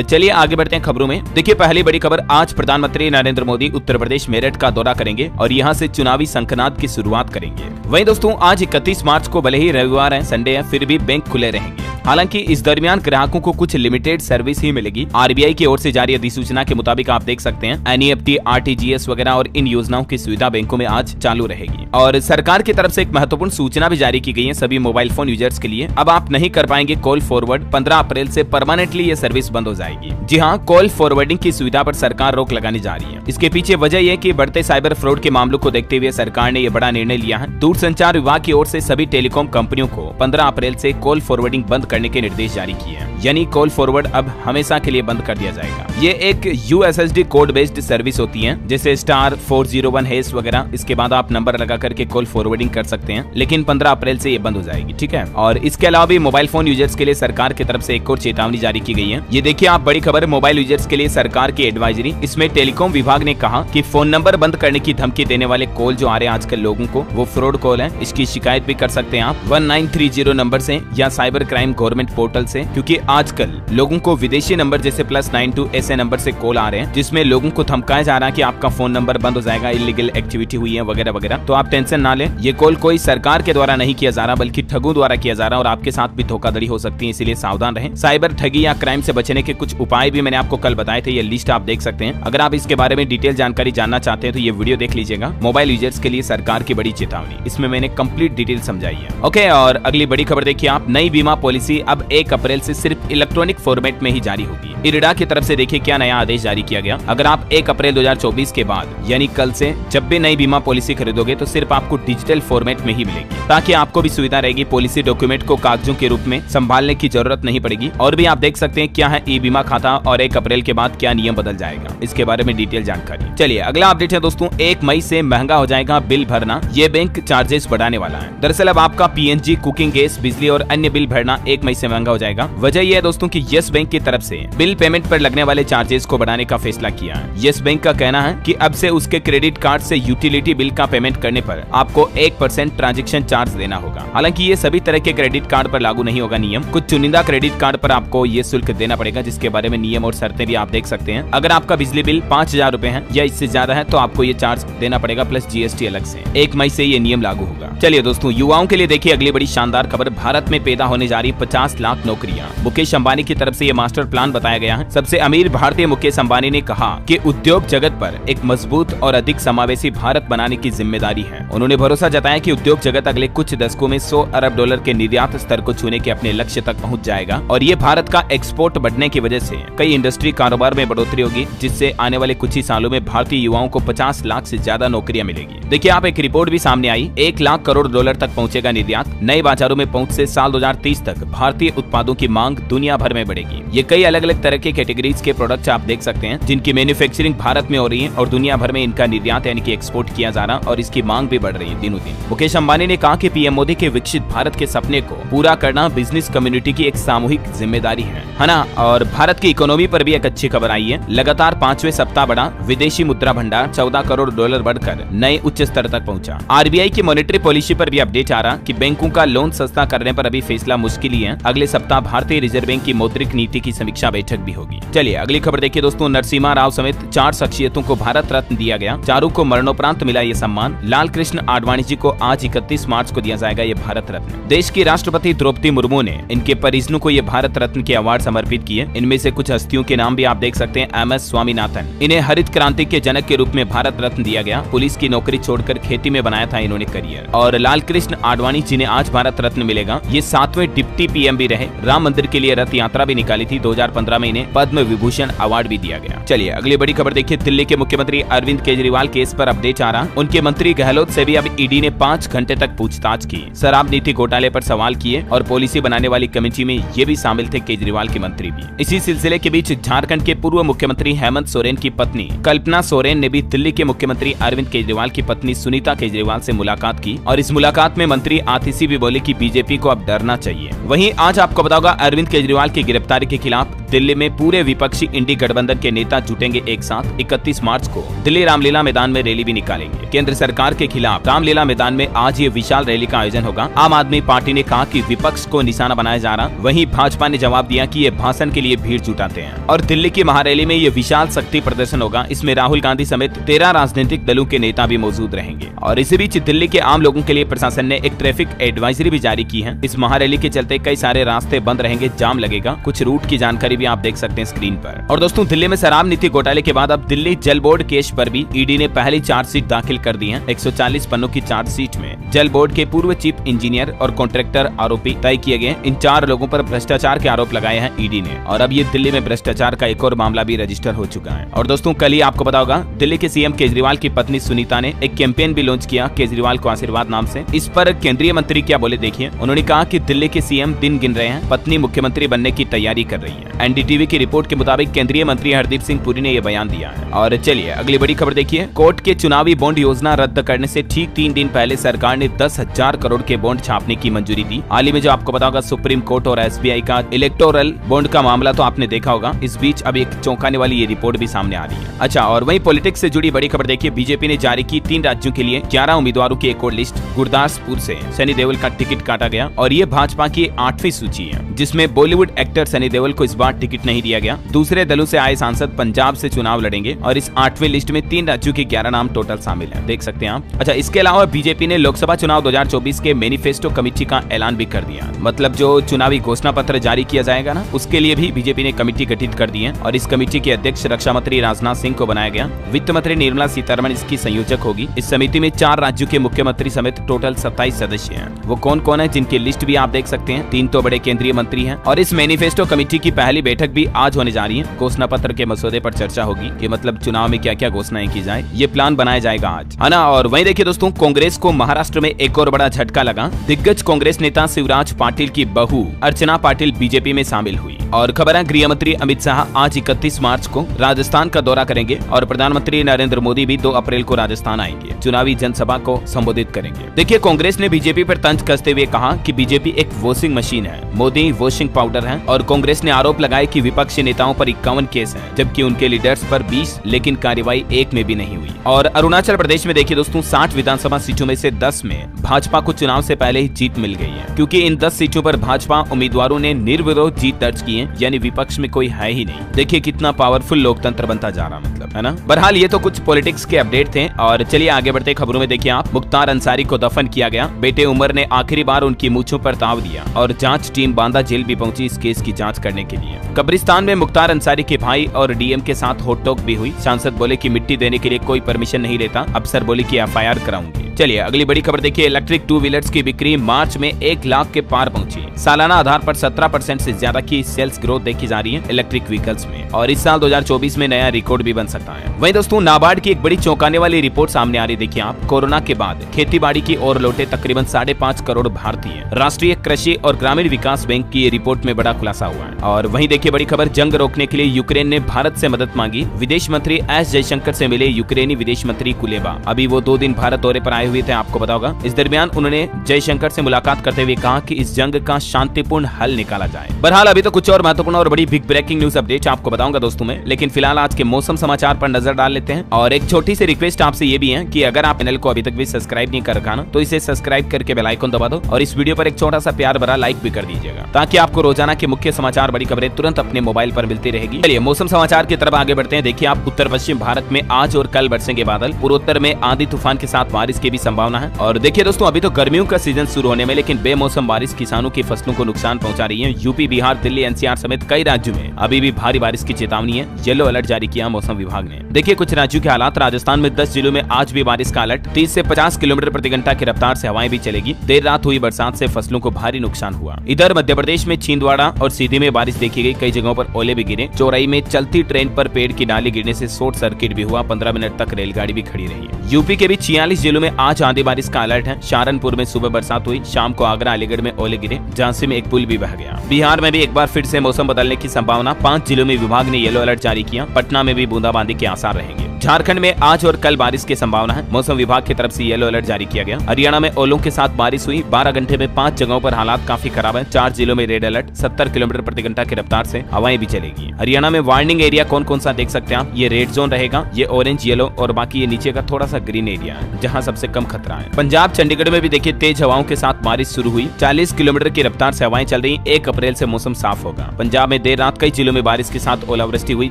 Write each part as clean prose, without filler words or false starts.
तो चलिए आगे बढ़ते हैं खबरों में। देखिए पहली बड़ी खबर, आज प्रधानमंत्री नरेंद्र मोदी उत्तर प्रदेश मेरठ का दौरा करेंगे और यहाँ से चुनावी शंखनाद की शुरुआत करेंगे। वहीं दोस्तों आज 31 मार्च को भले ही रविवार है, संडे है, फिर भी बैंक खुले रहेंगे। हालांकि इस दरमियान ग्राहकों को कुछ लिमिटेड सर्विस ही मिलेगी। आरबीआई की ओर से जारी अधिसूचना के मुताबिक आप देख सकते हैं एनईएफटी, आरटीजीएस वगैरह और इन योजनाओं की सुविधा बैंकों में आज चालू रहेगी। और सरकार की तरफ से एक महत्वपूर्ण सूचना भी जारी की गई है सभी मोबाइल फोन यूजर्स के लिए। अब आप नहीं कर पाएंगे कॉल फॉरवर्ड, 15 अप्रैल से परमानेंटली ये सर्विस बंद हो जाएगी। जी हाँ, कॉल फॉरवर्डिंग की सुविधा पर सरकार रोक लगाने जा रही है। इसके पीछे वजह यह कि बढ़ते साइबर फ्रॉड के मामलों को देखते हुए सरकार ने यह बड़ा निर्णय लिया है। दूरसंचार विभाग की ओर से सभी टेलीकॉम कंपनियों को 15 अप्रैल से कॉल फॉरवर्डिंग बंद करने के निर्देश जारी किए हैं। यानी कॉल फॉरवर्ड अब हमेशा के लिए बंद कर दिया जाएगा। ये एक यूएसएसडी कोड बेस्ड सर्विस होती है, जैसे *401# वगैरह। इसके बाद आप नंबर लगा करके कॉल फॉरवर्डिंग कर सकते हैं, लेकिन 15 अप्रैल से ये बंद हो जाएगी। ठीक है। और इसके अलावा भी मोबाइल फोन यूजर्स के लिए सरकार की तरफ से एक और चेतावनी जारी की गई है। ये देखिए आप, बड़ी खबर, मोबाइल यूजर्स के लिए सरकार की एडवाइजरी। इसमें टेलीकॉम विभाग ने कहा कि फोन नंबर बंद करने की धमकी देने वाले कॉल जो आ रहे हैं आजकल लोगों को, वो फ्रॉड कॉल है। इसकी शिकायत भी कर सकते हैं आप 1930 नंबर से या साइबर क्राइम गवर्नमेंट पोर्टल से, क्योंकि आजकल लोगों को विदेशी नंबर जैसे +92 ऐसे नंबर से कॉल आ रहे हैं, जिसमें लोगों को धमकाया जा रहा है कि आपका फोन नंबर बंद हो जाएगा, इलीगल एक्टिविटी हुई है वगैरह वगैरह। तो आप टेंशन ना लें, ये कॉल कोई सरकार के द्वारा नहीं किया जा रहा, बल्कि ठगों द्वारा किया जा रहा है और आपके साथ भी धोखाधड़ी हो सकती है, इसीलिए सावधान रहें। साइबर ठगी या क्राइम से बचने के कुछ उपाय भी मैंने आपको कल बताए थे, ये लिस्ट आप देख सकते हैं। अगर आप इसके बारे में डिटेल जानकारी जानना चाहते हैं तो ये वीडियो देख लीजिएगा। मोबाइल यूजर्स के लिए सरकार की बड़ी चेतावनी, इसमें मैंने कंप्लीट डिटेल समझाई है। ओके, और अगली बड़ी खबर देखिए आप, नई बीमा पॉलिसी अब 1 अप्रैल से सिर्फ इलेक्ट्रॉनिक फॉर्मेट में ही जारी होगी। इरडा की तरफ से देखिए क्या नया आदेश जारी किया गया। अगर आप 1 अप्रैल 2024 के बाद यानी कल से जब भी नई बीमा पॉलिसी खरीदोगे तो सिर्फ आपको डिजिटल फॉर्मेट में ही मिलेगी, ताकि आपको भी सुविधा रहेगी। पॉलिसी डॉक्यूमेंट को कागजों के रूप में संभालने की जरूरत नहीं पड़ेगी। और भी आप देख सकते हैं क्या है ई बीमा खाता और 1 अप्रैल के बाद क्या नियम बदल जाएगा, इसके बारे में डिटेल जानकारी। चलिए अगला अपडेट है दोस्तों, 1 मई से महंगा हो जाएगा बिल भरना, ये बैंक चार्जेस बढ़ाने वाला है। दरअसल अब आपका पीएनजी, कुकिंग गैस, बिजली और अन्य बिल भरना 1 मई से महंगा हो जाएगा। वजह यह है दोस्तों कि येस बैंक की तरफ से बिल पेमेंट पर लगने वाले चार्जेस को बढ़ाने का फैसला किया है। येस बैंक का कहना है कि अब से उसके क्रेडिट कार्ड से यूटिलिटी बिल का पेमेंट करने पर आपको 1% ट्रांजैक्शन चार्ज देना होगा। हालांकि ये सभी तरह के क्रेडिट कार्ड पर लागू नहीं होगा नियम। कुछ चुनिंदा क्रेडिट कार्ड पर आपको ये शुल्क देना पड़ेगा, जिसके बारे में नियम और शर्तें भी आप देख सकते हैं। अगर आपका बिजली बिल 5000 रुपए है या इससे ज्यादा है तो आपको ये चार्ज देना पड़ेगा प्लस जीएसटी अलग से। 1 मई से ये नियम लागू होगा। चलिए दोस्तों, युवाओं के लिए देखिए अगली बड़ी शानदार खबर, भारत में पैदा होने जा रही 50 लाख नौकरियां। मुकेश अंबानी की तरफ से ये मास्टर प्लान बताया गया है। सबसे अमीर भारतीय मुकेश अंबानी ने कहा कि उद्योग जगत पर एक मजबूत और अधिक समावेशी भारत बनाने की जिम्मेदारी है। उन्होंने भरोसा जताया कि उद्योग जगत अगले कुछ दशकों में $100 अरब के निर्यात स्तर को छूने के अपने लक्ष्य तक पहुंच जाएगा और ये भारत का एक्सपोर्ट बढ़ने की वजह से कई इंडस्ट्री कारोबार में बढ़ोतरी होगी, जिससे आने वाले कुछ ही सालों में भारतीय युवाओं को 50 लाख से ज्यादा नौकरियां मिलेगी। देखिए आप, एक रिपोर्ट भी सामने आई, $1 लाख करोड़ तक पहुंचेगा निर्यात। नए बाजारों में पहुंच से साल 2030 तक भारतीय उत्पादों की मांग दुनिया भर में बढ़ेगी। ये कई अलग अलग तरह के कैटेगरीज के प्रोडक्ट्स आप देख सकते हैं, जिनकी मैन्युफैक्चरिंग भारत में हो रही है और दुनिया भर में इनका निर्यात यानी कि एक्सपोर्ट किया जा रहा और इसकी मांग भी बढ़ रही है दिनों दिन। मुकेश अंबानी ने कहा कि पीएम मोदी के विकसित भारत के सपने को पूरा करना बिजनेस कम्युनिटी की एक सामूहिक जिम्मेदारी है ना। और भारत की इकोनॉमी पर भी एक अच्छी खबर आई है। लगातार 5वें सप्ताह बढ़ा विदेशी मुद्रा भंडार, $14 करोड़ बढ़कर नए उच्च स्तर तक पहुंचा। आरबीआई की मॉनेटरी पॉलिसी पर भी अपडेट आ रहा कि बैंकों का लोन सस्ता करने पर अभी फैसला मुश्किल ही है। अगले सप्ताह भारतीय रिजर्व बैंक की मौद्रिक नीति की समीक्षा बैठक भी होगी। चलिए अगली खबर देखिए दोस्तों, नरसिम्हा राव समेत 4 शख्सियतों को भारत रत्न दिया गया। चारों को मरणोपरांत मिला ये सम्मान। लाल कृष्ण आडवाणी जी को आज 31 मार्च को दिया जाएगा ये भारत रत्न। देश की राष्ट्रपति द्रौपदी मुर्मू ने इनके परिजनों को ये भारत रत्न के अवार्ड समर्पित किए। इनमें से कुछ हस्तियों के नाम भी आप देख सकते हैं। MS स्वामीनाथन, इन्हें हरित क्रांति के जनक के रूप में भारत रत्न दिया गया। पुलिस की नौकरी छोड़कर खेती में बनाया था इन्होंने करियर। और लाल कृष्ण आडवाणी जिन्हें आज भारत रत्न मिलेगा, ये 7वें डिप्टी पीएम भी रहे। राम मंदिर के लिए रथ यात्रा भी निकाली थी। 2015 में इन्हें पद्म विभूषण अवार्ड भी दिया गया। चलिए अगली बड़ी खबर देखिए, दिल्ली के मुख्यमंत्री अरविंद केजरीवाल केस पर अपडेट आ रहा। उनके मंत्री गहलोत से भी अब ईडी ने 5 घंटे तक पूछताछ की। शराब नीति घोटाले पर सवाल किए और पॉलिसी बनाने वाली कमेटी में ये भी शामिल थे केजरीवाल के मंत्री भी। इसी सिलसिले के बीच झारखंड के पूर्व मुख्यमंत्री हेमंत सोरेन की पत्नी कल्पना सोरेन ने भी दिल्ली के मुख्यमंत्री अरविंद केजरीवाल की पत्नी सुनीता केजरीवाल से मुलाकात की और इस मुलाकात में मंत्री आतिशी भी बोले कि बीजेपी को अब डरना चाहिए। वहीं आज आपको बताऊंगा, अरविंद केजरीवाल की गिरफ्तारी के खिलाफ दिल्ली में पूरे विपक्षी इंडी गठबंधन के नेता जुटेंगे एक साथ। 31 मार्च को दिल्ली रामलीला मैदान में रैली भी निकालेंगे। केंद्र सरकार के खिलाफ रामलीला मैदान में आज ये विशाल रैली का आयोजन होगा। आम आदमी पार्टी ने कहा कि विपक्ष को निशाना बनाया जा रहा, वहीं भाजपा ने जवाब दिया कि ये भाषण के लिए भीड़ जुटाते हैं। और दिल्ली की महारैली में ये विशाल शक्ति प्रदर्शन होगा। इसमें राहुल गांधी समेत 13 राजनीतिक दलों के नेता भी मौजूद रहेंगे। और इसी बीच दिल्ली के आम लोगों के लिए प्रशासन ने एक ट्रैफिक एडवाइजरी भी जारी की है। इस महारैली के चलते कई सारे रास्ते बंद रहेंगे, जाम लगेगा। कुछ रूट की जानकारी भी आप देख सकते हैं स्क्रीन पर। और दोस्तों, दिल्ली में शराब नीति घोटाले के बाद अब दिल्ली जल बोर्ड केस पर भी ईडी ने पहली चार्जशीट दाखिल कर दी है। 140 पन्नों की चार्जशीट में जल बोर्ड के पूर्व चीफ इंजीनियर और कॉन्ट्रैक्टर आरोपी तय किए गए। इन 4 लोगों पर भ्रष्टाचार के आरोप लगाए हैं ईडी ने। और अब ये दिल्ली में भ्रष्टाचार का एक और मामला भी रजिस्टर हो चुका है। और दोस्तों, कल ही आपको पता होगा दिल्ली के सीएम केजरीवाल की पत्नी सुनीता ने एक कैंपेन भी लॉन्च किया, केजरीवाल को आशीर्वाद नाम से। इस पर केंद्रीय मंत्री क्या बोले देखिए। उन्होंने कहा कि दिल्ली के सीएम दिन गिन रहे हैं, पत्नी मुख्यमंत्री बनने की तैयारी कर रही है। एनडीटीवी की रिपोर्ट के मुताबिक केंद्रीय मंत्री हरदीप सिंह पुरी ने यह बयान दिया है। और चलिए अगली बड़ी खबर देखिए। कोर्ट के चुनावी बॉन्ड योजना रद्द करने से ठीक 3 दिन पहले सरकार ने 10,000 करोड़ के बॉन्ड छापने की मंजूरी दी। हाल ही में जो आपको पता होगा सुप्रीम कोर्ट और एसबीआई का इलेक्टोरल बॉन्ड का मामला तो आपने देखा होगा। इस बीच अब एक चौंकाने वाली ये रिपोर्ट भी सामने आ रही है। अच्छा, और वहीं पॉलिटिक्स से जुड़ी बड़ी खबर देखिए। बीजेपी ने जारी की 3 राज्यों के लिए 11 उम्मीदवारों की एक और लिस्ट। गुरदासपुर से सनी देओल का टिकट काटा गया और ये भाजपा की 8वीं सूची है, जिसमें बॉलीवुड एक्टर सनी देओल को इस बार टिकट नहीं दिया गया। दूसरे दलों से आए सांसद पंजाब से चुनाव लड़ेंगे और इस 8वीं लिस्ट में 3 राज्यों के 11 नाम टोटल शामिल हैं, देख सकते हैं आप। अच्छा, इसके अलावा बीजेपी ने लोकसभा चुनाव 2024 के मैनिफेस्टो कमेटी का ऐलान भी कर दिया। मतलब जो चुनावी घोषणा पत्र जारी किया जाएगा ना, उसके लिए भी बीजेपी ने कमेटी गठित कर दी है। और इस कमेटी के अध्यक्ष रक्षा मंत्री राजनाथ सिंह को बनाया गया। वित्त मंत्री निर्मला सीतारमण इसकी संयोजक होगी। इस समिति में 4 राज्यों के मुख्यमंत्री समेत टोटल 27 सदस्य हैं। वो कौन कौन है जिनकी लिस्ट भी आप देख सकते हैं। 3 तो बड़े केंद्रीय मंत्री हैं। और इस मैनिफेस्टो कमेटी की पहली बैठक भी आज होने जा रही है। घोषणा पत्र के मसौदे पर चर्चा होगी कि मतलब चुनाव में क्या क्या घोषणाएं की जाए, ये प्लान बनाया जाएगा आज, है ना। और वहीं देखिए दोस्तों, कांग्रेस को महाराष्ट्र में एक और बड़ा झटका लगा। दिग्गज कांग्रेस नेता शिवराज पाटिल की बहू अर्चना पाटिल बीजेपी में शामिल हुई। और खबर है गृह मंत्री अमित शाह आज 31 मार्च को राजस्थान का दौरा करेंगे और प्रधानमंत्री नरेंद्र मोदी भी 2 अप्रैल को राजस्थान आएंगे, चुनावी जनसभा को संबोधित करेंगे। देखिए, कांग्रेस ने बीजेपी पर तंज कसते हुए कहा कि बीजेपी एक वॉशिंग मशीन है, मोदी वॉशिंग पाउडर है। और कांग्रेस ने आरोप लगाया कि विपक्षी नेताओं पर 51 केस हैं, जबकि उनके लीडर्स पर 20, लेकिन कार्रवाई एक में भी नहीं हुई। और अरुणाचल प्रदेश में देखिए दोस्तों, 60 विधानसभा सीटों में से 10 में भाजपा को चुनाव से पहले ही जीत मिल गई है, क्योंकि इन 10 सीटों पर भाजपा उम्मीदवारों ने निर्विरोध जीत दर्ज की है, यानी विपक्ष में कोई है ही नहीं। देखिए कितना पावरफुल लोकतंत्र बनता जा रहा, मतलब, है ना। बहरहाल ये तो कुछ पॉलिटिक्स के अपडेट थे। और चलिए आगे बढ़ते खबरों में देखिए आप। मुख्तार अंसारी को दफन किया गया। बेटे उमर ने आखिरी बार उनकी मूंछों पर ताव दिया और जांच टीम बांदा जेल भी पहुंची इस केस की जांच करने के लिए। कब्रिस्तान में मुख्तार अंसारी के भाई और डीएम के साथ होट टॉक भी हुई। सांसद बोले कि मिट्टी देने के लिए कोई परमिशन नहीं लेता। अफसर बोले कि एफआईआर कराऊंगी। चलिए अगली बड़ी खबर देखिए। इलेक्ट्रिक 2 व्हीलर्स की बिक्री मार्च में 1 लाख के पार पहुंची। सालाना आधार पर 17% से ज्यादा की सेल्स ग्रोथ देखी जा रही है इलेक्ट्रिक व्हीकल्स में। और इस साल 2024 में नया रिकॉर्ड भी बन सकता है। वहीं दोस्तों, नाबार्ड की एक बड़ी चौंकाने वाली रिपोर्ट सामने आ रही, देखिए आप। कोरोना के बाद खेती बाड़ी की ओर लौटे तकरीबन 5.5 करोड़ भारतीय। राष्ट्रीय कृषि और ग्रामीण विकास बैंक की रिपोर्ट में बड़ा खुलासा हुआ है। और वहीं देखिए बड़ी खबर, जंग रोकने के लिए यूक्रेन ने भारत से मदद मांगी। विदेश मंत्री एस जयशंकर से मिले यूक्रेनी विदेश मंत्री कुलेबा। अभी वो 2 दिन भारत दौरे पर आए हुए थे, आपको पता होगा। इस दरमियान उन्होंने जयशंकर से मुलाकात करते हुए कहा कि इस जंग का शांतिपूर्ण हल निकाला जाए। बहरहाल अभी तो कुछ और महत्वपूर्ण और बड़ी बिग ब्रेकिंग न्यूज अपडेट आपको बताऊंगा दोस्तों में, लेकिन फिलहाल आज के मौसम समाचार पर नजर डाल लेते हैं। और एक छोटी सी रिक्वेस्ट आपसे ये भी है कि अगर आप चैनल को अभी तक भी सब्सक्राइब नहीं कर रखा ना, तो इसे सब्सक्राइब करके बेल आइकन दबा दो और इस वीडियो पर एक छोटा सा प्यार भरा लाइक भी कर दीजिएगा, ताकि आपको रोजाना के मुख्य समाचार, बड़ी खबरें तुरंत अपने मोबाइल पर मिलती रहेगी। चलिए मौसम समाचार की तरफ आगे बढ़ते हैं। देखिए आप, उत्तर पश्चिम भारत में आज और कल बरसेंगे बादल। पूर्वोत्तर में आंधी तूफान के साथ बारिश की भी संभावना है। और देखिए दोस्तों, अभी तो गर्मियों का सीजन शुरू होने में, लेकिन बेमौसम बारिश किसानों की फसलों को नुकसान पहुंचा रही है। यूपी, बिहार, दिल्ली, एनसीआर समेत कई राज्यों में अभी भी भारी बारिश की चेतावनी है। येलो अलर्ट जारी किया मौसम विभाग ने। देखिए कुछ राज्यों के हालात। राजस्थान में 10 जिलों में आज भी बारिश का अलर्ट। 30 से 50 किलोमीटर प्रति घंटा की रफ्तार से हवाएं भी चलेगी। देर रात हुई बरसात से फसलों को भारी नुकसान हुआ। इधर मध्य प्रदेश में छिंदवाड़ा और सीधी में बारिश देखी गई। कई जगहों पर ओले भी गिरे। चौराई में चलती ट्रेन पर पेड़ की डाली गिरने से शॉर्ट सर्किट भी हुआ। 15 मिनट तक रेलगाड़ी भी खड़ी रही। यूपी के भी 46 जिलों में आज आंधी बारिश का अलर्ट है। सहारनपुर में सुबह बरसात हुई। शाम को आगरा, अलीगढ़ में ओले गिरे। झांसी में एक पुल भी बह गया। बिहार में भी एक बार फिर से मौसम बदलने की संभावना। 5 जिलों में विभाग ने येलो अलर्ट जारी किया। पटना में भी बूंदाबांदी के आसार रहेंगे। झारखंड में आज और कल बारिश की संभावना है। मौसम विभाग की तरफ से येलो अलर्ट जारी किया गया। हरियाणा में ओलों के साथ बारिश हुई। 12 घंटे में 5 जगहों पर हालात काफी खराब है। 4 जिलों में रेड अलर्ट। 70 किलोमीटर प्रति घंटा की रफ्तार से हवाएं भी चलेगी। हरियाणा में वार्निंग एरिया कौन कौन सा देख सकते हैं आप। ये रेड जोन रहेगा, ये ऑरेंज, येलो और बाकी ये नीचे का थोड़ा सा ग्रीन एरिया है जहाँ सबसे कम खतरा है। पंजाब चंडीगढ़ में भी देखिए तेज हवाओं के साथ बारिश शुरू हुई। 40 किलोमीटर की रफ्तार से हवाएं चल रही। 1 अप्रैल से मौसम साफ होगा। पंजाब में देर रात कई जिलों में बारिश के साथ ओलावृष्टि हुई,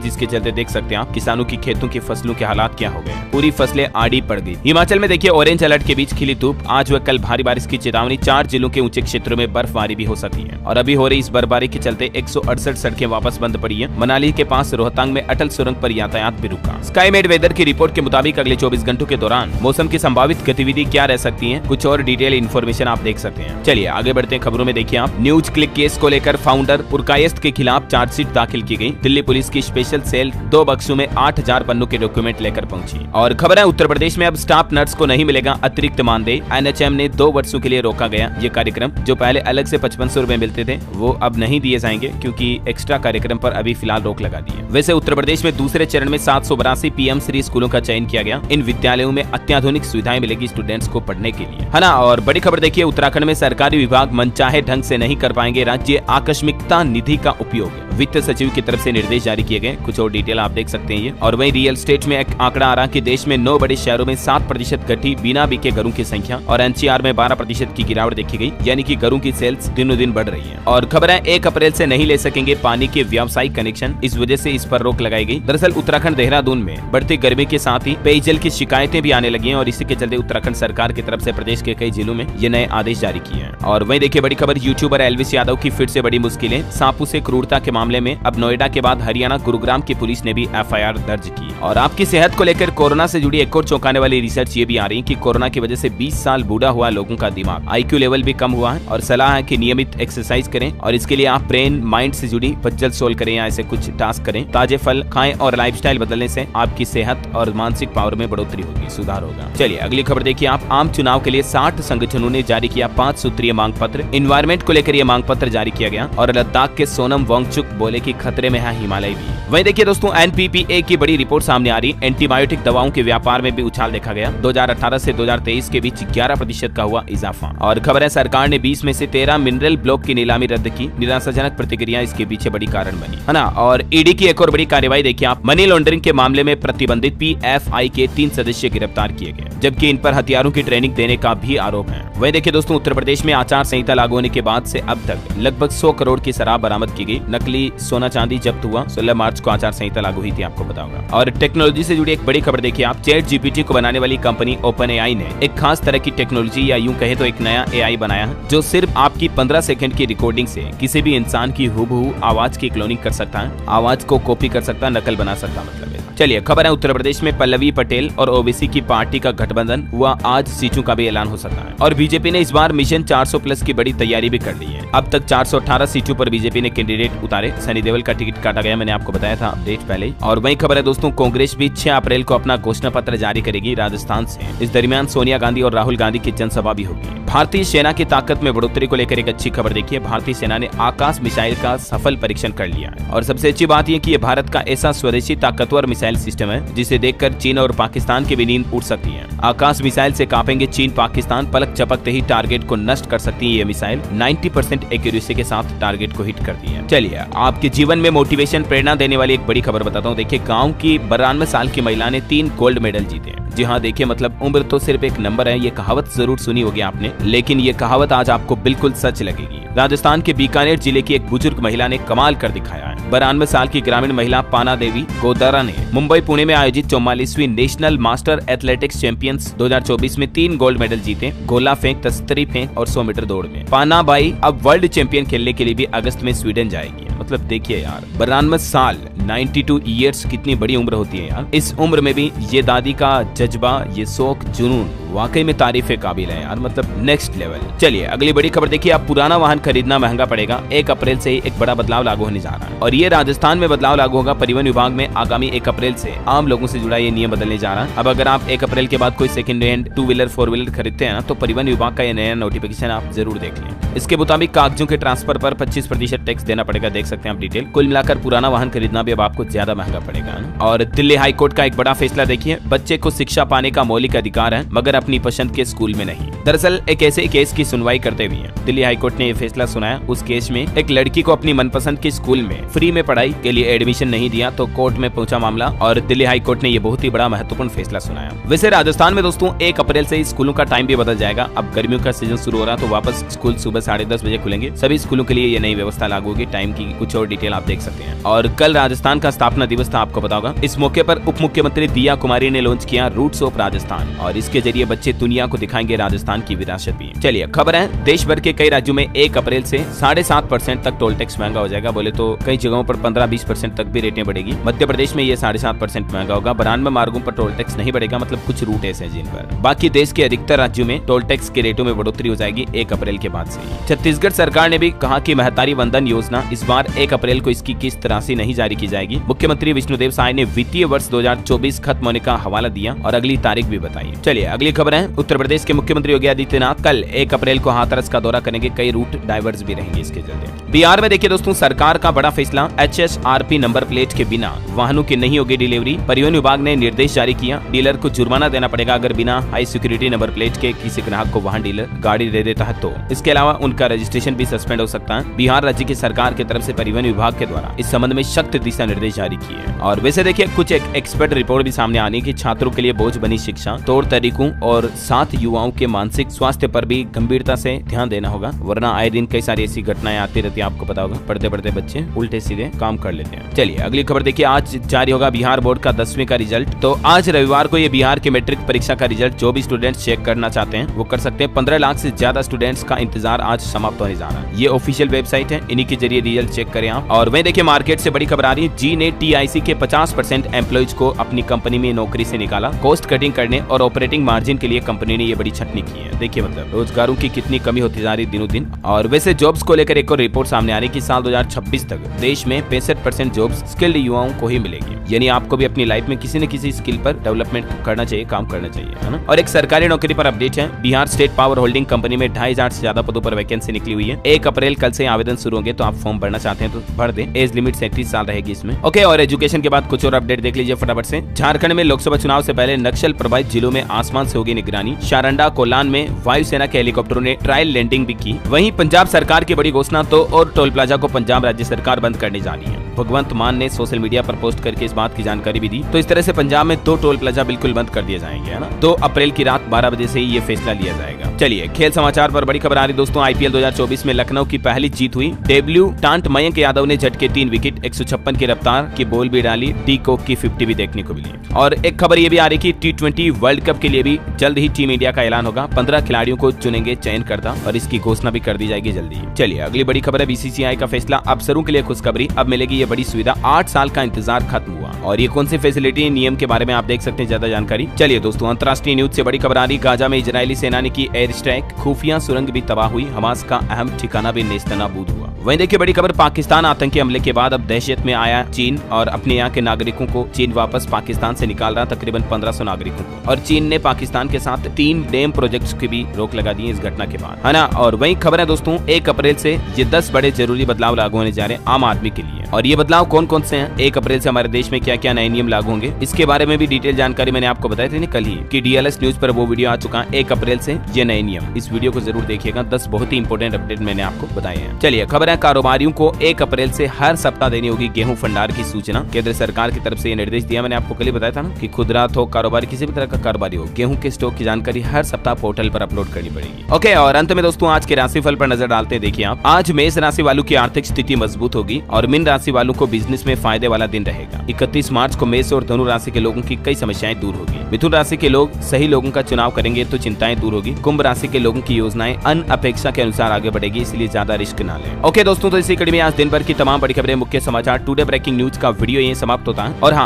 जिसके चलते देख सकते हैं आप किसानों की खेतों की फसलों के हालात क्या हो गए। पूरी फसलें आड़ी पड़ गई। हिमाचल में देखिए ऑरेंज अलर्ट के बीच खिली धूप। आज व कल भारी बारिश की चेतावनी। 4 जिलों के ऊंचे क्षेत्रों में बर्फबारी भी हो सकती है और अभी हो रही इस बर्फबारी के चलते 168 सड़कें वापस बंद पड़ी है। मनाली के पास रोहतांग में अटल सुरंग पर यातायात भी रुका। स्काईमेड वेदर की रिपोर्ट के मुताबिक अगले 24 घंटों के दौरान मौसम की संभावित गतिविधि क्या रह सकती है, कुछ और डिटेल इन्फॉर्मेशन आप देख सकते हैं। चलिए आगे बढ़ते हैं खबरों में। देखिए आप, न्यूज क्लिक केस को लेकर फाउंडर पुरकायस्त के खिलाफ चार्जशीट दाखिल की गई। दिल्ली पुलिस की स्पेशल सेल 2 बक्सों में 8000 पन्नों के डॉक्यूमेंट लेकर पहुंची। और खबर है उत्तर प्रदेश में अब स्टाफ नर्स को नहीं मिलेगा अतिरिक्त मानदेय। एनएचएम ने 2 वर्षों के लिए रोका गया ये कार्यक्रम। जो पहले अलग से 5500 रुपए मिलते थे वो अब नहीं दिए जाएंगे, क्योंकि एक्स्ट्रा कार्यक्रम पर अभी फिलहाल रोक लगा दी है। वैसे उत्तर प्रदेश में दूसरे चरण में 782 पीएम श्री स्कूलों का चयन किया गया। इन विद्यालयों में अत्याधुनिक सुविधाएं मिलेगी स्टूडेंट्स को पढ़ने के लिए, है ना। और बड़ी खबर देखिए, उत्तराखंड में सरकारी विभाग मनचाहे ढंग से नहीं कर पाएंगे राज्य आकस्मिकता निधि का उपयोग। वित्त सचिव की तरफ से निर्देश जारी किए गए। कुछ और डिटेल आप देख सकते हैं ये। और वहीं रियल एस्टेट में एक आंकड़ा आ रहा कि देश में 9 बड़े शहरों में 7% घटी बिना बिके घरों की संख्या और एनसीआर में 12% की गिरावट देखी गई, यानी कि घरों की सेल्स दिनों दिन बढ़ रही है। और खबर है 1 अप्रैल से नहीं ले सकेंगे पानी के व्यावसायिक कनेक्शन, इस वजह से इस पर रोक लगाई गई। दरअसल उत्तराखंड देहरादून में बढ़ती गर्मी के साथ ही पेयजल की शिकायतें भी आने लगी हैं और इसी के चलते उत्तराखंड सरकार की तरफ से प्रदेश के कई जिलों में ये नए आदेश जारी किए हैं। और वहीं देखिए बड़ी खबर, यूट्यूबर एल्विस यादव की फिर से बड़ी मुश्किलें। सांपों से क्रूरता के मामले में अब नोएडा के बाद हरियाणा गुरुग्राम की पुलिस ने भी एफआईआर दर्ज की। और आपकी सेहत को लेकर कोरोना से जुड़ी एक और चौंकाने वाली रिसर्च ये भी आ रही है कि कोरोना की वजह से 20 साल बूढ़ा हुआ लोगों का दिमाग आईक्यू लेवल भी कम हुआ है। और सलाह है कि नियमित एक्सरसाइज करें और इसके लिए आप ब्रेन माइंड से जुड़ी पजल सोल्व करें या ऐसे कुछ टास्क करें। ताजे फल खाएं और लाइफस्टाइल बदलने से आपकी सेहत और मानसिक पावर में बढ़ोतरी होगी, सुधार होगा। चलिए अगली खबर देखिए आप, आम चुनाव के लिए 60 संगठनों ने जारी किया 5 सूत्रीय मांग पत्र। इन्वायरमेंट को लेकर यह मांग पत्र जारी किया गया और लद्दाख के सोनम वांगचुक बोले कि खतरे में है हिमालय भी। वहीं देखिए दोस्तों, एनपीपीए की बड़ी रिपोर्ट सामने आ रही। एंटीबायोटिक दवाओं के व्यापार में भी उछाल देखा गया। 2018 से 2023 के बीच 11% का हुआ इजाफा। और खबर है सरकार ने 20 में से 13 मिनरल ब्लॉक की नीलामी रद्द की। निराशाजनक प्रतिक्रिया इसके पीछे बड़ी कारण बनी, है ना। और ईडी की एक और बड़ी कार्यवाही देखिए आप, मनी लॉन्ड्रिंग के मामले में प्रतिबंधित पीएफआई के 3 सदस्य गिरफ्तार किए गए, जबकि इन पर हथियारों की ट्रेनिंग देने का भी आरोप है। वहीं देखिए दोस्तों, उत्तर प्रदेश में आचार संहिता लागू होने के बाद से अब तक लगभग 100 करोड़ की शराब बरामद की गई। नकली सोना चांदी जब्त हुआ। 16 मार्च को आचार संहिता लागू हुई थी, आपको बताऊंगा। और टेक्नोलॉजी से जुड़ी एक बड़ी खबर देखिए आप, चैट जीपीटी को बनाने वाली कंपनी ओपन एआई ने एक खास तरह की टेक्नोलॉजी या यूं कहे तो एक नया एआई बनाया है, जो सिर्फ आपकी 15 सेकंड की रिकॉर्डिंग से किसी भी इंसान की हूबहू आवाज की क्लोनिंग कर सकता है, आवाज को कॉपी कर सकता है, नकल बना सकता मतलब। चलिए खबर है उत्तर प्रदेश में पल्लवी पटेल और ओबीसी की पार्टी का गठबंधन हुआ। आज सीटों का भी ऐलान हो सकता है। और बीजेपी ने इस बार मिशन 400+ की बड़ी तैयारी भी कर ली है। अब तक 418 सीटों पर बीजेपी ने कैंडिडेट उतारे। सनी देओल का टिकट काटा गया, मैंने आपको बताया था अपडेट पहले ही। और वही खबर है दोस्तों, कांग्रेस भी 6 अप्रैल को अपना घोषणा पत्र जारी करेगी राजस्थान से। इस दरमियान सोनिया गांधी और राहुल गांधी की जनसभा भी होगी। भारतीय सेना की ताकत में बढ़ोतरी को लेकर एक अच्छी खबर देखिए, भारतीय सेना ने आकाश मिसाइल का सफल परीक्षण कर लिया है। और सबसे अच्छी बात यह कि ये भारत का ऐसा स्वदेशी ताकतवर मिसाइल सिस्टम है जिसे देखकर चीन और पाकिस्तान की भी नींद उड़ सकती है। आकाश मिसाइल से कांपेंगे चीन पाकिस्तान, पलक झपकते ही टारगेट को नष्ट कर सकती है ये मिसाइल। 90% एक्यूरेसी के साथ टारगेट को हिट करती है। चलिए आपके जीवन में मोटिवेशन प्रेरणा देने वाली एक बड़ी खबर बताता हूँ। देखिए गाँव की 92 साल की महिला ने 3 गोल्ड मेडल जीते। जी हाँ, देखिए मतलब उम्र तो सिर्फ एक नंबर है, ये कहावत जरूर सुनी होगी आपने, लेकिन ये कहावत आज आपको बिल्कुल सच लगेगी। राजस्थान के बीकानेर जिले की एक बुजुर्ग महिला ने कमाल कर दिखाया है। 92 साल की ग्रामीण महिला पाना देवी गोदारा ने मुंबई पुणे में आयोजित 44वीं नेशनल मास्टर एथलेटिक्स चैंपियंस 2024 में 3 गोल्ड मेडल जीते, गोला फेंक, तस्तरी फेंक और 100 मीटर दौड़ में। पाना बाई अब वर्ल्ड चैंपियन खेलने के लिए भी अगस्त में स्वीडन जाएगी। मतलब देखिए यार, 92 साल 92 ईयर्स कितनी बड़ी उम्र होती है यार। इस उम्र में भी ये दादी का जज्बा, ये शौक, जुनून वाकई में तारीफ काबिल है यार, मतलब नेक्स्ट लेवल। चलिए अगली बड़ी खबर देखिए, आप पुराना वाहन खरीदना महंगा पड़ेगा। 1 अप्रैल से ही एक बड़ा बदलाव लागू होने जा रहा है और ये राजस्थान में बदलाव लागू होगा। परिवहन विभाग में आगामी 1 अप्रैल से आम लोगों से जुड़ा ये नियम बदलने जा रहा है। अब अगर आप 1 अप्रैल के बाद कोई सेकंड हैंड 2 व्हीलर 4 व्हीलर खरीदते हैं ना, तो परिवहन विभाग का ये नया नोटिफिकेशन आप जरूर देख लें। इसके मुताबिक कागजों के ट्रांसफर पर 25% टैक्स देना पड़ेगा। देख सकते हैं आप डिटेल। कुल मिलाकर पुराना वाहन खरीदना भी अब आपको ज्यादा महंगा पड़ेगा। और दिल्ली हाई कोर्ट का एक बड़ा फैसला देखिए, बच्चे को शिक्षा पाने का मौलिक अधिकार है मगर अपनी पसंद के स्कूल में नहीं। दरअसल एक ऐसे केस की सुनवाई करते हुए दिल्ली हाई कोर्ट ने यह फैसला सुनाया। उस केस में एक लड़की को अपनी मनपसंद के स्कूल में फ्री में पढ़ाई के लिए एडमिशन नहीं दिया तो कोर्ट में पहुंचा मामला और दिल्ली हाई कोर्ट ने यह बहुत ही बड़ा महत्वपूर्ण फैसला सुनाया। वैसे राजस्थान में दोस्तों 1 अप्रैल से स्कूलों का टाइम भी बदल जाएगा। अब गर्मियों का सीजन शुरू हो रहा है तो वापस स्कूल सुबह 10:30 बजे खुलेंगे। सभी स्कूलों के लिए ये नई व्यवस्था लागू होगी। टाइम की कुछ और डिटेल आप देख सकते हैं। और कल राजस्थान का स्थापना दिवस था, आपको पता होगा। इस मौके पर उप मुख्यमंत्री दिया कुमारी ने लॉन्च किया रूट्स ऑफ राजस्थान और इसके जरिए बच्चे दुनिया को दिखाएंगे राजस्थान की विरासत भी। चलिए खबर है, देश भर के कई राज्यों में 1 अप्रैल से 7.5% तक टोल टैक्स महंगा हो जाएगा। बोले तो कई जगहों पर 15-20% तक भी रेटें बढ़ेगी। मध्य प्रदेश में ये 7.5% महंगा होगा। 92 मार्गों पर टोल टैक्स नहीं बढ़ेगा, मतलब कुछ रूट ऐसे हैं जिन पर। बाकी देश के अधिकतर राज्यों में टोल टैक्स के रेटों में बढ़ोतरी हो जाएगी 1 अप्रैल के बाद से। छत्तीसगढ़ सरकार ने भी कहा कि महतारी वंदन योजना इस बार 1 अप्रैल को इसकी किस्त राशि नहीं जारी की जाएगी। मुख्यमंत्री विष्णुदेव साय ने वित्तीय वर्ष 2024 खत्म होने का हवाला दिया और अगली तारीख भी बताई। चलिए अगली खबर है, उत्तर प्रदेश के मुख्यमंत्री योगी आदित्यनाथ कल 1 अप्रैल को हाथरस का दौरा करेंगे। कई रूट डाइवर्स भी रहेंगे इसके चलते। बिहार में देखिए दोस्तों, सरकार का बड़ा फैसला, HSRP नंबर प्लेट के बिना वाहनों की नहीं होगी डिलीवरी। परिवहन विभाग ने निर्देश जारी किया, डीलर को जुर्माना देना पड़ेगा अगर बिना हाई सिक्योरिटी नंबर प्लेट के किसी ग्राहक को वाहन डीलर गाड़ी दे देता है तो। इसके अलावा उनका रजिस्ट्रेशन भी सस्पेंड हो सकता है। बिहार राज्य की सरकार की तरफ से परिवहन विभाग के द्वारा इस संबंध में सख्त दिशा निर्देश जारी किए। और वैसे देखिए कुछ एक एक्सपर्ट रिपोर्ट भी सामने आने की छात्रों के लिए बोझ बनी शिक्षा, तौर तरीकों और साथ युवाओं के मानसिक स्वास्थ्य पर भी गंभीरता से ध्यान देना होगा, वरना आए दिन कई सारी ऐसी घटनाएं आती रहती है। आपको पता होगा, पढ़ते पढ़ते बच्चे उल्टे सीधे काम कर लेते हैं। चलिए अगली खबर देखिए, आज जारी होगा बिहार बोर्ड का 10वीं का रिजल्ट। तो आज रविवार को ये बिहार के मैट्रिक परीक्षा का रिजल्ट जो भी स्टूडेंट्स चेक करना चाहते हैं वो कर सकते हैं। 15 लाख से ज्यादा स्टूडेंट्स का इंतजार आज समाप्त होने जा रहा है। ये ऑफिशियल वेबसाइट है, इन्हीं के जरिए रिजल्ट चेक करें आप। और वहीं देखिए मार्केट से बड़ी खबर आ रही है, जी ने TIC के 50% एम्प्लॉइज को अपनी कंपनी में नौकरी से निकाला। कॉस्ट कटिंग करने और ऑपरेटिंग मार्जिन के लिए कंपनी ने ये बड़ी छटनी की है। देखिए मतलब रोजगारों की कितनी कमी होती जा रही दिनों दिन। और वैसे जॉब्स को लेकर एक और रिपोर्ट सामने आ रही है कि साल 2026 तक देश में 65% जॉब्स स्किल्ड युवाओं को ही मिलेगी। यानी आपको भी अपनी लाइफ में किसी न किसी स्किल पर डेवलपमेंट करना चाहिए, काम करना चाहिए, है ना। और एक सरकारी नौकरी पर अपडेट है, Bihar state power holding company में 2500 से ज्यादा पदों पर वैकेंसी निकली हुई है। 1 अप्रैल कल से आवेदन शुरू होंगे, तो आप फॉर्म भरना चाहते हैं तो भर दें। एज लिमिट 37 साल रहेगी इसमें। ओके, और एजुकेशन के बाद कुछ और अपडेट देख लीजिए फटाफट से। झारखंड में लोकसभा चुनाव से पहले नक्सल प्रभावित जिलों में आसमान से होगी निगरानी। शारंडा कोलान में वायुसेना के हेलीकॉप्टरों ने ट्रायल लैंडिंग भी की। वहीं पंजाब सरकार की बड़ी घोषणा, तो और टोल प्लाजा को पंजाब राज्य सरकार बंद करने जा रही है। भगवंत मान ने सोशल मीडिया पर पोस्ट करके इस बात की जानकारी भी दी। तो इस तरह से पंजाब में 2 टोल प्लाजा बिल्कुल बंद कर दिए जाएंगे, है ना। 2 अप्रैल की रात 12 बजे से ही ये फैसला लिया जाएगा। चलिए खेल समाचार पर बड़ी खबर आ रही दोस्तों, IPL 2024 में लखनऊ की पहली जीत हुई। डेब्यूटेंट मयंक यादव ने झटके 3 विकेट, 156 की रफ्तार की बॉल भी डाली। डी कोक की 50 भी देखने को मिली। और एक खबर ये भी आ रही कि T20 वर्ल्ड कप के लिए भी जल्द ही टीम इंडिया का ऐलान होगा। 15 खिलाड़ियों को चुनेंगे चयनकर्ता और इसकी घोषणा भी कर दी जाएगी जल्दी। चलिए अगली बड़ी खबर है, BCCI का फैसला, अफसरों के लिए खुशखबरी, अब मिलेगी ये बड़ी सुविधा। 8 साल का इंतजार खत्म हुआ। और ये कौन सी फैसिलिटी नियम के बारे में आप देख सकते हैं ज्यादा जानकारी। चलिए दोस्तों अंतर्राष्ट्रीय न्यूज से बड़ी खबर आ रही, गाजा में इजरायली सेना ने की एयर स्ट्राइक, खुफिया सुरंग भी तबाह हुई, हमास का अहम ठिकाना भी नेस्तनाबूद हुआ। वहीं देखिए बड़ी खबर, पाकिस्तान आतंकी हमले के बाद अब दहशत में आया चीन और अपने यहाँ के नागरिकों को चीन वापस पाकिस्तान से निकाल रहा, तकरीबन 1500 नागरिकों को। और चीन ने पाकिस्तान के साथ 3 डैम प्रोजेक्ट्स की भी रोक लगा दी इस घटना के बाद, है ना। और वहीं खबर है दोस्तों, 1 अप्रैल से ये 10 बड़े जरूरी बदलाव लागू होने जा रहे हैं आम आदमी के लिए। और ये बदलाव कौन कौन से हैं, 1 अप्रैल से हमारे देश में क्या क्या नए नियम लागू होंगे, इसके बारे में भी डिटेल जानकारी मैंने आपको बताई थी ना कल ही कि DLS न्यूज पर वो वीडियो आ चुका है। 1 अप्रैल से ये नए नियम, इस वीडियो को जरूर देखिएगा। 10 बहुत ही इंपोर्टेंट अपडेट मैंने आपको बताए हैं। चलिए खबर है, कारोबारियों को 1 अप्रैल से हर सप्ताह देनी होगी गेहूं भंडार की सूचना। केंद्र सरकार की तरफ से ये निर्देश दिया। मैंने आपको कल ही बताया था ना कि खुदरा थोक कारोबार, किसी भी तरह का कारोबारी हो, गेहूं के स्टॉक की जानकारी हर सप्ताह पोर्टल पर अपलोड करनी पड़ेगी। ओके, और अंत में दोस्तों आज के राशिफल पर नजर डालते हैं। देखिए आप, आज मेष राशि वालों की आर्थिक स्थिति मजबूत होगी और मीन राशि वालों को बिजनेस में फायदे वाला दिन रहेगा। 31 मार्च को मेष और धनु राशि के लोगों की कई समस्याएं दूर होगी। मिथुन राशि के लोग सही लोगों का चुनाव करेंगे तो चिंताएं दूर होगी। कुंभ राशि के लोगों की योजनाएं अनअपेक्षा के अनुसार आगे बढ़ेगी, इसलिए ज्यादा रिस्क ना लें। ओके दोस्तों, तो इसी कड़ी में आज दिन भर की तमाम बड़ी खबरें, मुख्य समाचार, टुडे ब्रेकिंग न्यूज का वीडियो यहीं समाप्त होता है। और हाँ,